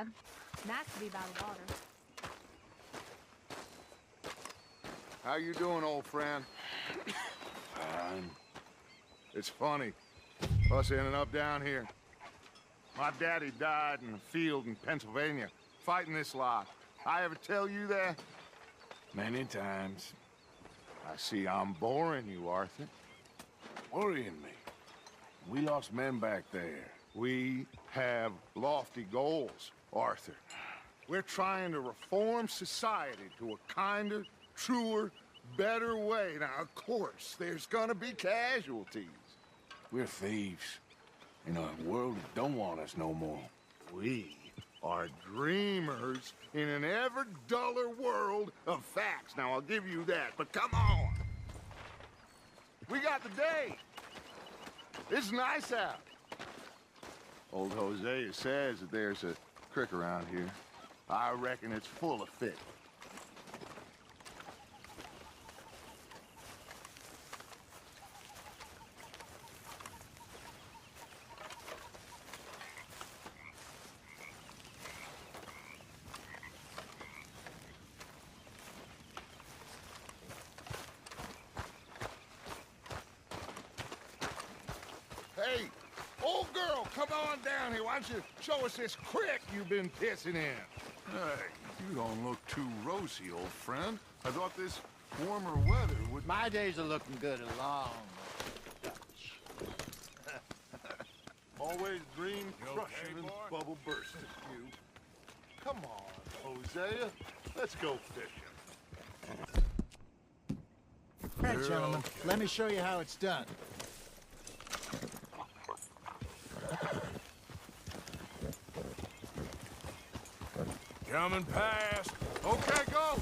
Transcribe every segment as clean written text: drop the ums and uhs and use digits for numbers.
Yeah. Nice to be by the water. How you doing, old friend? Fine. It's funny, us ending up down here. My daddy died in a field in Pennsylvania, fighting this lot. I ever tell you that? Many times. I see I'm boring you, Arthur. Worrying me. We lost men back there. We have lofty goals, Arthur. We're trying to reform society to a kinder, truer, better way. Now, of course, there's gonna be casualties. We're thieves. In a world that don't want us no more. We are dreamers in an ever duller world of facts. Now, I'll give you that, but come on. We got the day. It's nice out. Old Hosea says that there's a creek around here. I reckon it's full of fish. Hey, old girl, come on down here. Why don't you show us this creek you've been pissing in? Hey, you don't look too rosy, old friend. I thought this warmer weather would... My days are looking good along. Always dream You crushing okay, and boy? bubble bursting. You. Come on, Hosea. Let's go fishing. Right, You're gentlemen, okay. let me show you how it's done. Coming past. Okay, go.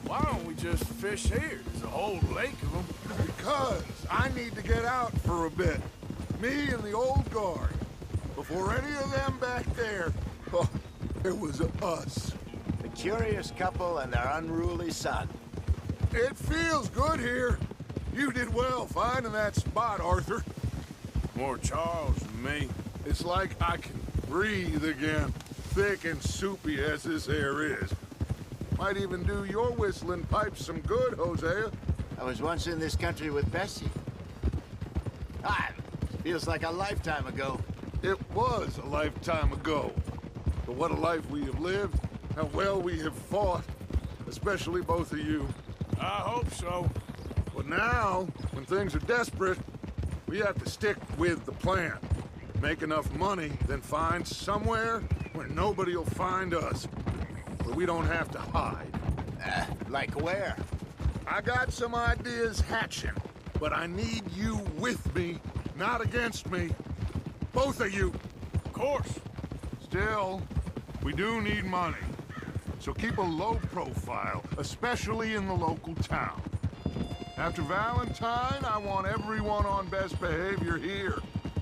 Why don't we just fish here? There's a whole lake of them. Because I need to get out for a bit. Me and the old guard. Before any of them back there, oh, it was us. The curious couple and their unruly son. It feels good here. You did well finding that spot, Arthur. More Charles than me. It's like I can breathe again, thick and soupy as this air is. Might even do your whistling pipes some good, Hosea. I was once in this country with Bessie. Ah, feels like a lifetime ago. It was a lifetime ago. But what a life we have lived, how well we have fought, especially both of you. I hope so. But now, when things are desperate, we have to stick with the plan. Make enough money, then find somewhere where nobody will find us. Where we don't have to hide. Like where? I got some ideas hatching, but I need you with me, not against me. Both of you. Of course. Still, we do need money. So keep a low profile, especially in the local town. After Valentine, I want everyone on best behavior here.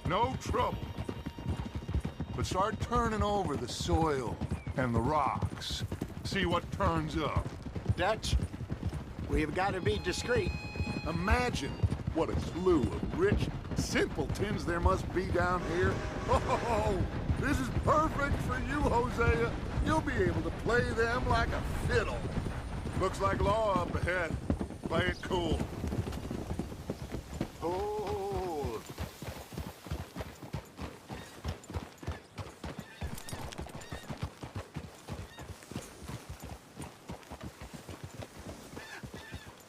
No trouble. But start turning over the soil and the rocks. See what turns up. Dutch, we've got to be discreet. Imagine what a slew of rich simpletons there must be down here. Oh, this is perfect for you, Hosea. You'll be able to play them like a fiddle. Looks like law up ahead. Play it cool. Oh,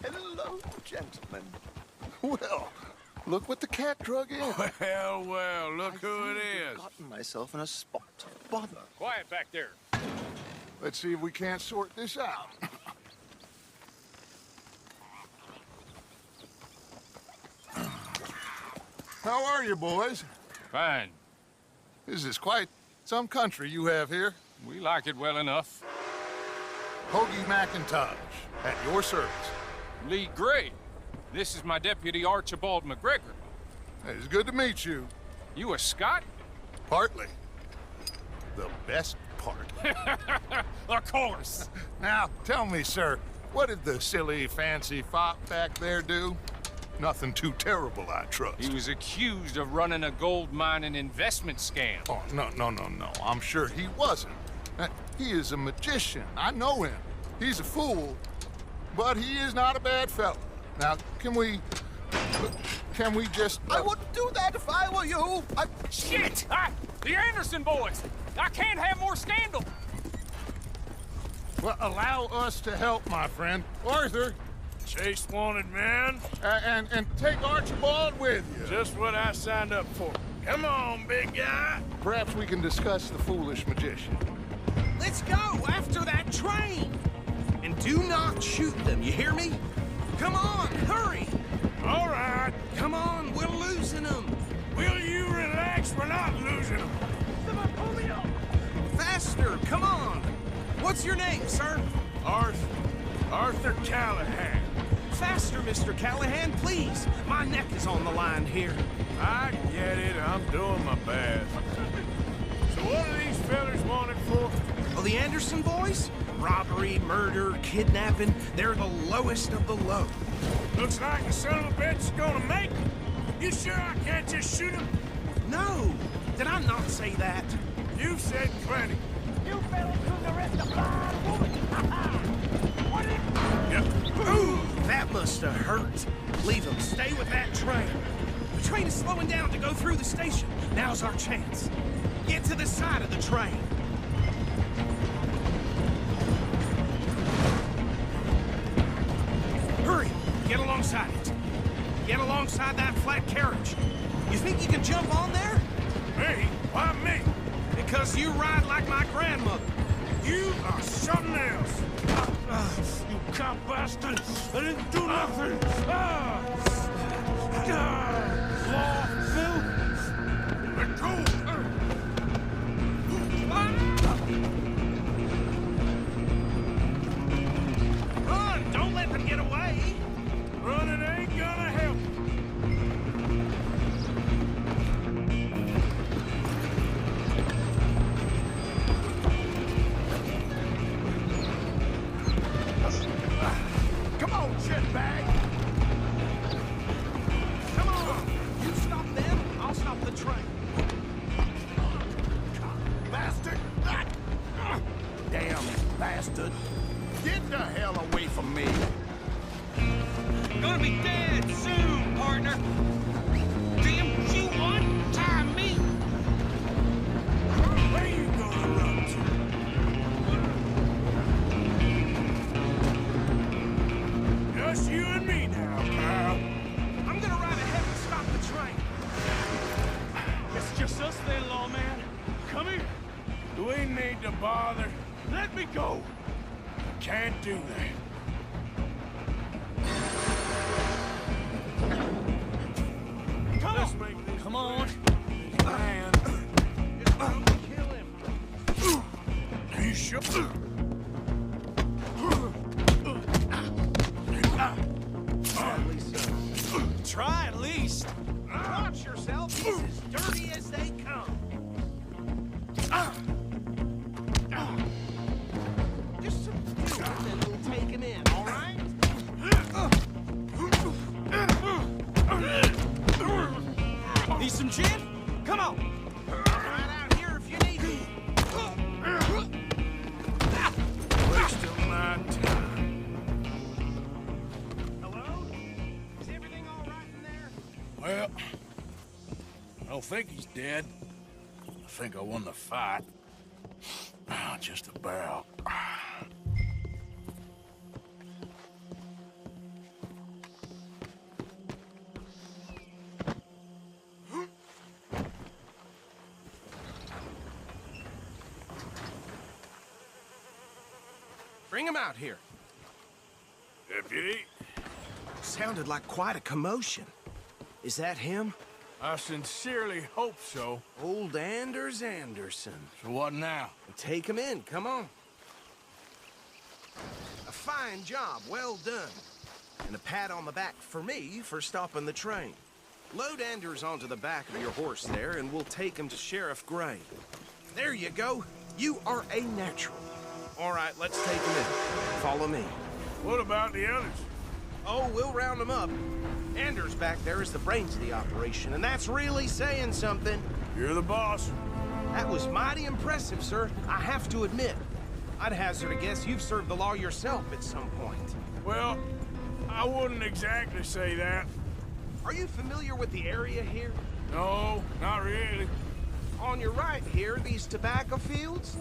hello, gentlemen. Well, look what the cat drug in. Well, well, look who it is. Gotten myself in a spot of bother. Quiet back there. Let's see if we can't sort this out. How are you, boys? Fine. This is quite some country you have here. We like it well enough. Hoagie McIntosh, at your service. Lee Gray. This is my deputy Archibald McGregor. It's good to meet you. You a Scot? Partly. The best part. Of course. Now, tell me, sir, what did the silly, fancy fop back there do? Nothing too terrible, I trust. He was accused of running a gold mining investment scam. Oh, no. I'm sure he wasn't. He is a magician. I know him. He's a fool, but he is not a bad fellow. Now, can we just... I wouldn't do that if I were you. Shit! The Anderson boys! I can't have more scandal! Well, allow us to help, my friend. Arthur, Chase wanted man. and take Archibald with you. Just what I signed up for. Come on, big guy. Perhaps we can discuss the foolish magician. Let's go after that train. And do not shoot them, you hear me? Come on, hurry. All right. Come on, we're losing them. Will you relax? We're not losing them. Faster, come on. What's your name, sir? Arthur Callahan. Faster, Mr. Callahan, please. My neck is on the line here. I get it. I'm doing my best. So what are these fellas wanted for? Oh, the Anderson boys? Robbery, murder, kidnapping. They're the lowest of the low. Looks like the son of a bitch is gonna make it. You sure I can't just shoot him? No. Did I not say that? You've said plenty. You fell into the rest of my woman. What is... Yep. Ooh, that must have hurt. Leave them. Stay with that train. The train is slowing down to go through the station. Now's our chance. Get to the side of the train. Hurry! Get alongside it. Get alongside that flat carriage. You think you can jump on there? Me? Why me? Because you ride like my grandmother. You are something else. You cop bastard! I didn't do nothing! Law, Phil! Let go! Run! Don't let them get away! Running ain't gonna help. Come on, shitbag! Come on! You stop them, I'll stop the train. Bastard! Damn bastard! Get the hell away from me! Gonna be dead soon, partner. Damn, you untie me! Where you gonna run to? Just you and me now, pal. I'm gonna ride ahead and stop the train. It's just us then, lawman. Come here. Do we need to bother? Let me go. Can't do that. Come on. Man. Kill him. You sure? Try at least. Watch yourself. He's as dirty as they come. Just some fuel, and we'll take him in, all right? Need some gin? Come on. Right out here if you need me. Wasting my time. Hello? Is everything all right in there? Well, I don't think he's dead. I think I won the fight. Just about. Bring him out here. Deputy, Sounded like quite a commotion. Is that him? I sincerely hope so. Old Anders Anderson. So what now? Take him in, come on. A fine job, well done. And a pat on the back for me for stopping the train. Load Anders onto the back of your horse there, and we'll take him to Sheriff Gray. There you go. You are a natural. All right, let's take him in. Follow me. What about the others? Oh, we'll round them up. Anders back there is the brains of the operation, and that's really saying something. You're the boss. That was mighty impressive, sir. I have to admit. I'd hazard a guess you've served the law yourself at some point. Well, I wouldn't exactly say that. Are you familiar with the area here? No, not really. On your right here, these tobacco fields?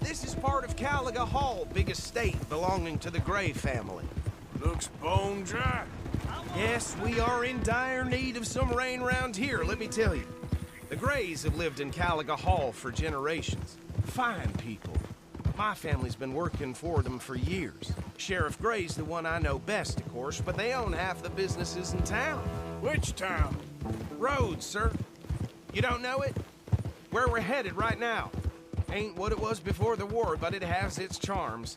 This is part of Caliga Hall, big estate belonging to the Gray family. Looks bone dry. Yes, we are in dire need of some rain round here, let me tell you. The Grays have lived in Caliga Hall for generations. Fine people. My family's been working for them for years. Sheriff Gray's the one I know best, of course, but they own half the businesses in town. Which town? Rhodes, sir. You don't know it? Where we're headed right now. Ain't what it was before the war, but it has its charms.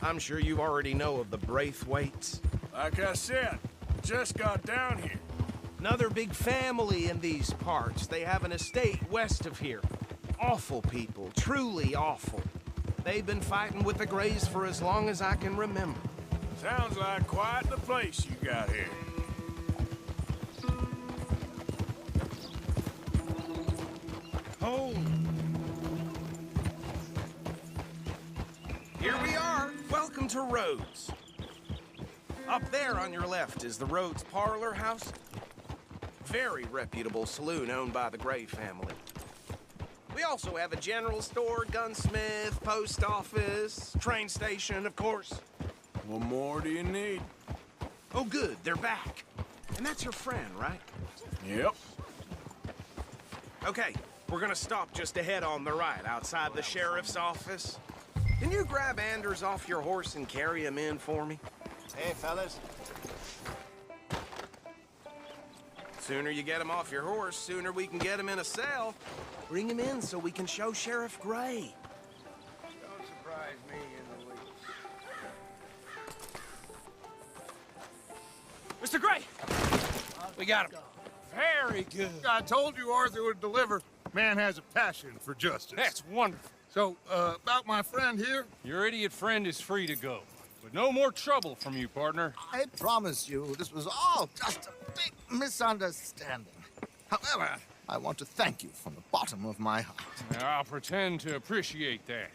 I'm sure you already know of the Braithwaites. Like I said, just got down here. Another big family in these parts. They have an estate west of here. Awful people, truly awful. They've been fighting with the Grays for as long as I can remember. Sounds like quite the place you got here. Oh. Here we are. Welcome to Rhodes. Up there on your left is the Rhodes Parlor House. Very reputable saloon owned by the Gray family. We also have a general store, gunsmith, post office, train station, of course. What more do you need? Oh, good, they're back. And that's your friend, right? Yep. Okay, we're gonna stop just ahead on the right, outside the sheriff's office. Can you grab Anders off your horse and carry him in for me? Hey, fellas. Sooner you get him off your horse, sooner we can get him in a cell. Bring him in so we can show Sheriff Gray. Don't surprise me in the least. Mr. Gray! We got him. Very good. I told you Arthur would deliver. Man has a passion for justice. That's wonderful. So, about my friend here? Your idiot friend is free to go. But no more trouble from you, partner. I promise you, this was all just a big misunderstanding. However, I want to thank you from the bottom of my heart. I'll pretend to appreciate that.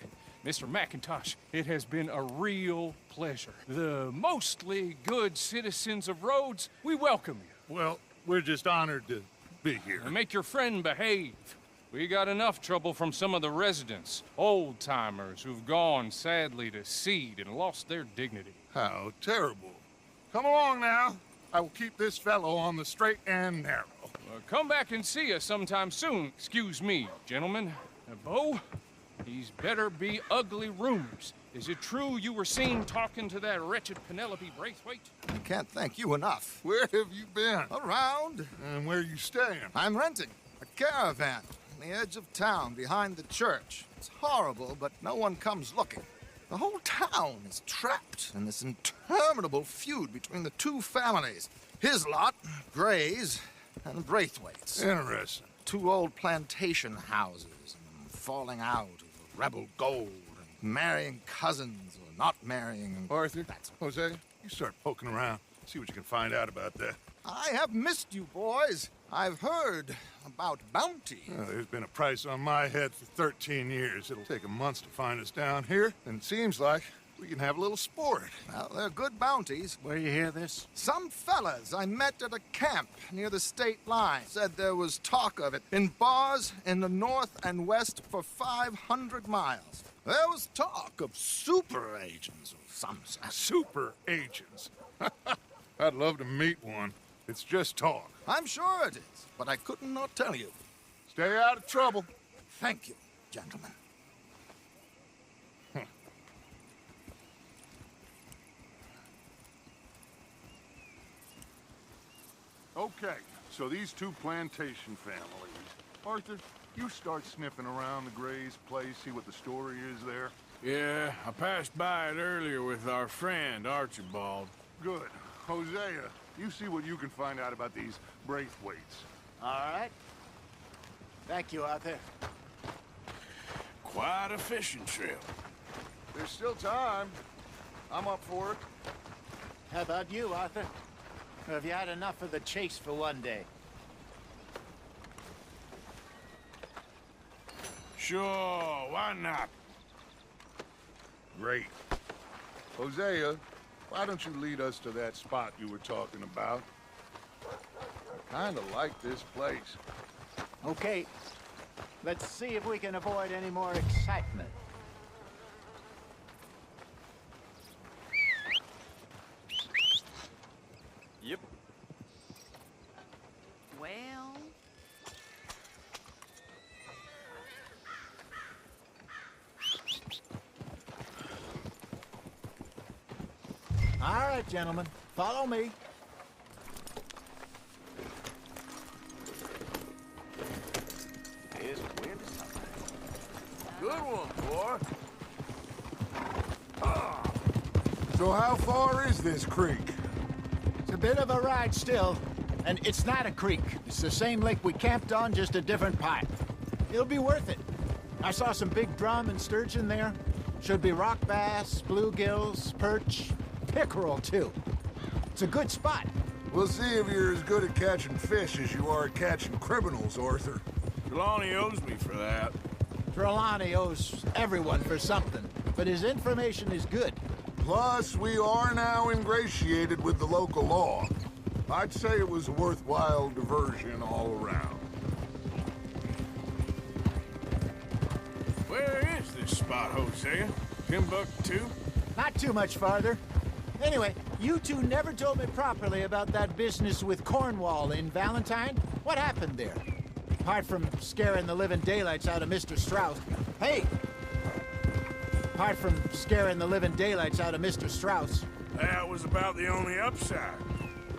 Mr. McIntosh, it has been a real pleasure. The mostly good citizens of Rhodes, we welcome you. Well, we're just honored to be here. And make your friend behave. We got enough trouble from some of the residents, old-timers who've gone, sadly, to seed and lost their dignity. How terrible. Come along now. I will keep this fellow on the straight and narrow. Come back and see us sometime soon. Excuse me, gentlemen. Bo, these better be ugly rumors. Is it true you were seen talking to that wretched Penelope Braithwaite? I can't thank you enough. Where have you been? Around. And where you staying? I'm renting a caravan on the edge of town behind the church. It's horrible, but no one comes looking. The whole town is trapped in this interminable feud between the two families. His lot, Gray's, and Braithwaite's. Interesting. Two old plantation houses, and falling out of rebel gold, and marrying cousins or not marrying. And Arthur, Jose, you start poking around. See what you can find out about that. I have missed you, boys. I've heard about bounty. There's been a price on my head for 13 years. It'll take 'em months to find us down here, and it seems like we can have a little sport. Well, they're good bounties. Where you hear this? Some fellas I met at a camp near the state line said there was talk of it in bars in the north and west for 500 miles. There was talk of super agents of some sort. Super agents. I'd love to meet one. It's just talk. I'm sure it is, but I couldn't not tell you. Stay out of trouble. Thank you, gentlemen. Okay, so these two plantation families. Arthur, you start sniffing around the Gray's place, see what the story is there. Yeah, I passed by it earlier with our friend, Archibald. Good. Hosea, you see what you can find out about these Braithwaites. All right. Thank you, Arthur. Quite a fishing trip. There's still time. I'm up for it. How about you, Arthur? Or have you had enough of the chase for one day? Sure, why not? Great. Hosea, why don't you lead us to that spot you were talking about? I kinda like this place. Okay. Let's see if we can avoid any more excitement. Yep. Well, All right, gentlemen. Follow me. Here's a wind of something. Good one, boy. So how far is this creek? It's a bit of a ride still, and it's not a creek. It's the same lake we camped on, just a different part. It'll be worth it. I saw some big drum and sturgeon there. Should be rock bass, bluegills, perch, pickerel too. It's a good spot. We'll see if you're as good at catching fish as you are at catching criminals, Arthur. Trelawney owes me for that. Trelawney owes everyone for something, but his information is good. Plus, we are now ingratiated with the local law. I'd say it was a worthwhile diversion all around. Where is this spot, Hosea? Timbuktu? Not too much farther. Anyway, you two never told me properly about that business with Cornwall in Valentine. What happened there? Apart from scaring the living daylights out of Mr. Strauss. Hey! Apart from scaring the living daylights out of Mr. Strauss. That was about the only upside.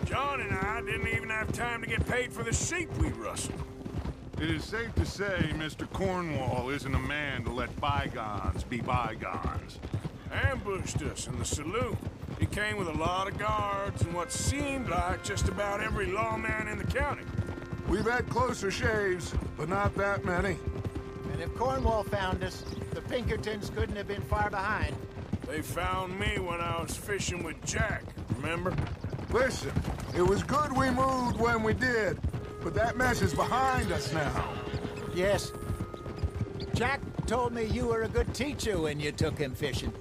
John and I didn't even have time to get paid for the sheep we rustled. It is safe to say Mr. Cornwall isn't a man to let bygones be bygones. Ambushed us in the saloon. He came with a lot of guards and what seemed like just about every lawman in the county. We've had closer shaves, but not that many. And if Cornwall found us, the Pinkertons couldn't have been far behind. They found me when I was fishing with Jack, remember? Listen, it was good we moved when we did, but that mess is behind us now. Yes. Jack told me you were a good teacher when you took him fishing.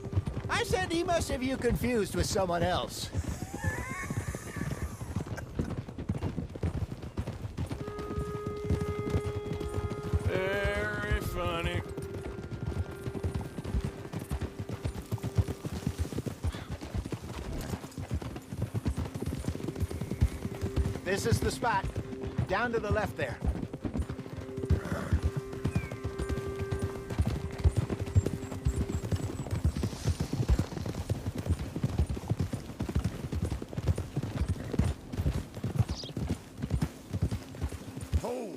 I said he must have you confused with someone else. Very funny. This is the spot. Down to the left there. Oh,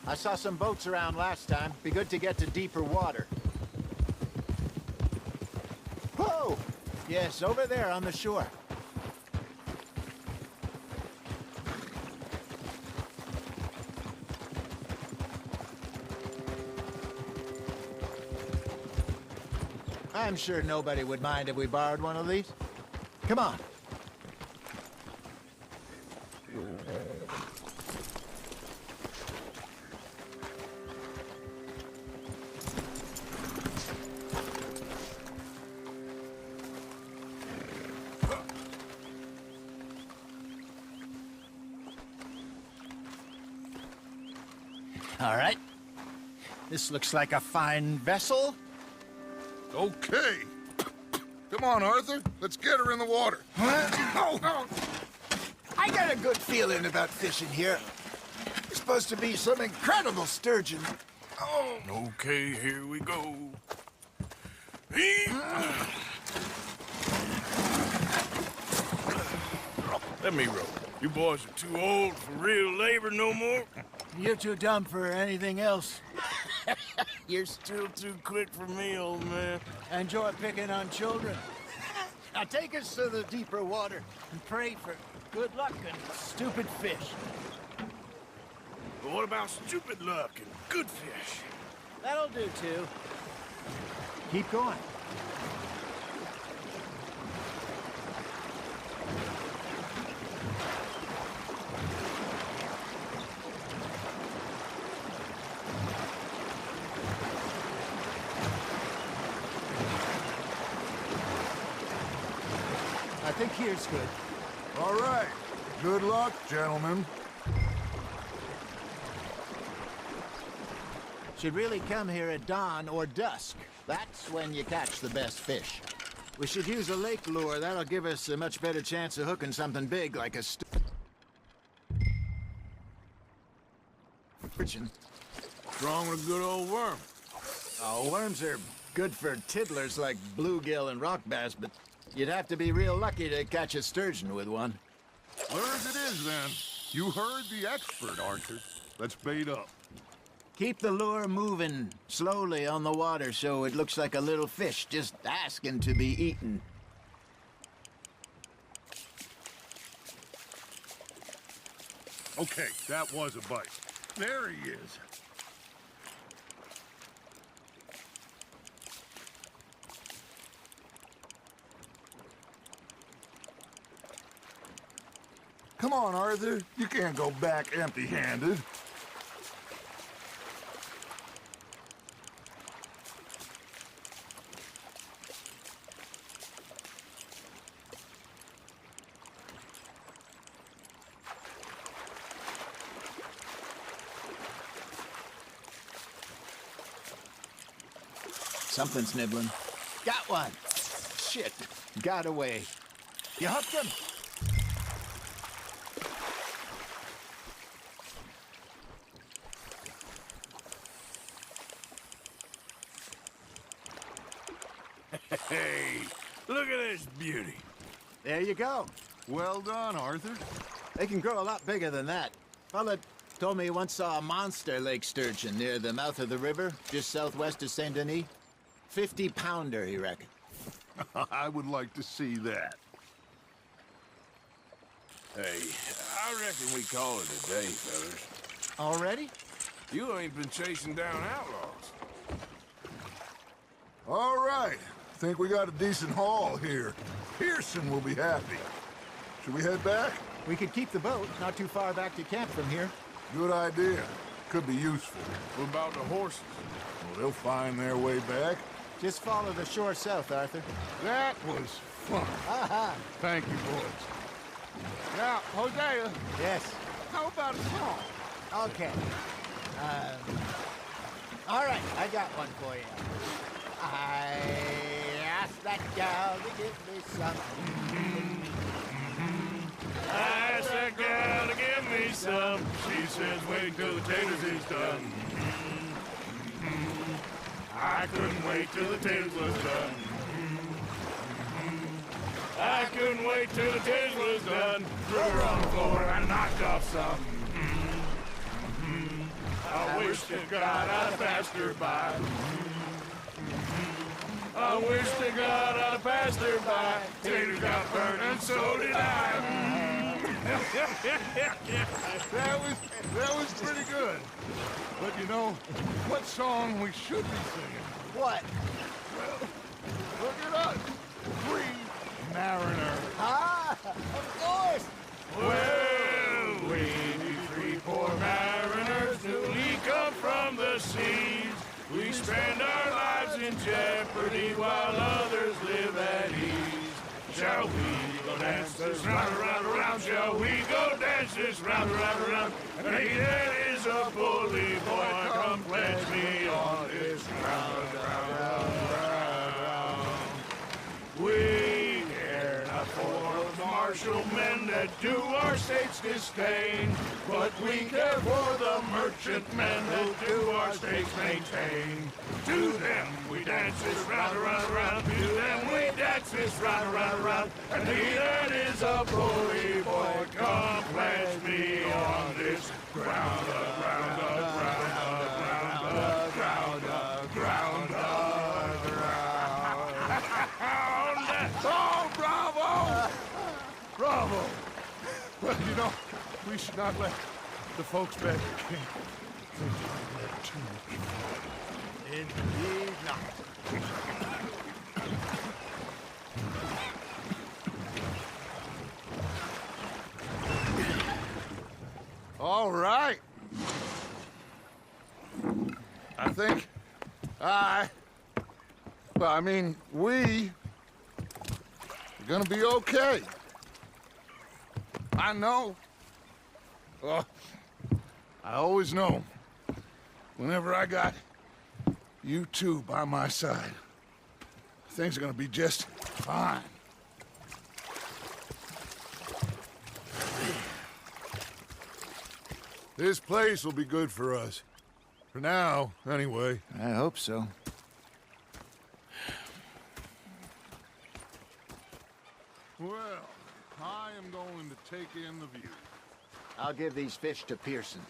I saw some boats around last time. Be good to get to deeper water. Whoa! Yes, over there on the shore. I'm sure nobody would mind if we borrowed one of these. Come on. All right. This looks like a fine vessel. okay. Come on, Arthur. Let's get her in the water. Oh. I got a good feeling about fishing here. It's supposed to be some incredible sturgeon. Oh. Okay, here we go. Let me row. You boys are too old for real labor no more. You're too dumb for anything else. You're still too quick for me, old man. Enjoy picking on children. Now take us to the deeper water and pray for good luck and stupid fish. But what about stupid luck and good fish? That'll do, too. Keep going. think here's good. All right. Good luck, gentlemen. Should really come here at dawn or dusk. That's when you catch the best fish. We should use a lake lure. That'll give us a much better chance of hooking something big like a sturgeon. Strong with a good old worm. Oh, worms are good for tiddlers like bluegill and rock bass, but you'd have to be real lucky to catch a sturgeon with one. Where as it is, then. You heard the expert, Arthur. Let's bait up. Keep the lure moving slowly on the water so it looks like a little fish just asking to be eaten. Okay, that was a bite. There he is. Come on, Arthur. You can't go back empty-handed. Something's nibbling. Got one. Shit. Got away. You hooked him? Hey, look at this beauty. There you go. Well done, Arthur. They can grow a lot bigger than that. Fella told me he once saw a monster lake sturgeon near the mouth of the river, just southwest of Saint Denis. 50-pounder, he reckoned. I would like to see that. Hey, I reckon we call it a day, fellas. Already? You ain't been chasing down outlaws. All right. Think we got a decent haul here. Pearson will be happy. Should we head back? We could keep the boat not too far back to camp from here. Good idea. Could be useful. What about the horses? Well, they'll find their way back. Just follow the shore south, Arthur. That was fun. Aha! Thank you, boys. Now, Hosea, Yes. how about a song? Okay. All right, I got one for you. I asked that gal to give me some. I asked that gal to give me some. She says, wait till the taters is done. I couldn't wait till the taters was done. I couldn't wait till the taters was done. Threw her on the floor and I knocked off some. I wish to God I'd passed her by. I wish to God I'd passed her by. Taters got burned and so did I. That was pretty good. But you know, what song we should be singing? What? Look at us. Free Mariner. Ah, of course. Well, we three poor mariners newly come from the seas. We spend our lives in jeopardy while others live at ease. Shall we go dance this round, around, around? Shall we go dance this round, around, around? And he that is a bully boy, come pledge me on this round, round, round, round. We care not for those martial men that do our state's disdain, but we care for the merchant men that do our state's maintain. To them we dance this round, around, around. To them we dance this round, around, around. And he that is a bully boy, come pledge me on this ground, ground, ground, ground, ground, ground, ground. Oh, bravo! Bravo! Well, you know, we should not let the folks back at camp think that we had too much fun. Indeed not. All right. I mean, we gonna be okay. I know. Oh, I always know. Whenever I got you two by my side, things are gonna be just fine. This place will be good for us. For now, anyway. I hope so. Well, I am going to take in the view. I'll give these fish to Pearson.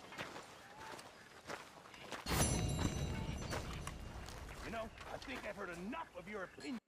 You know, I think I've heard enough of your opinion.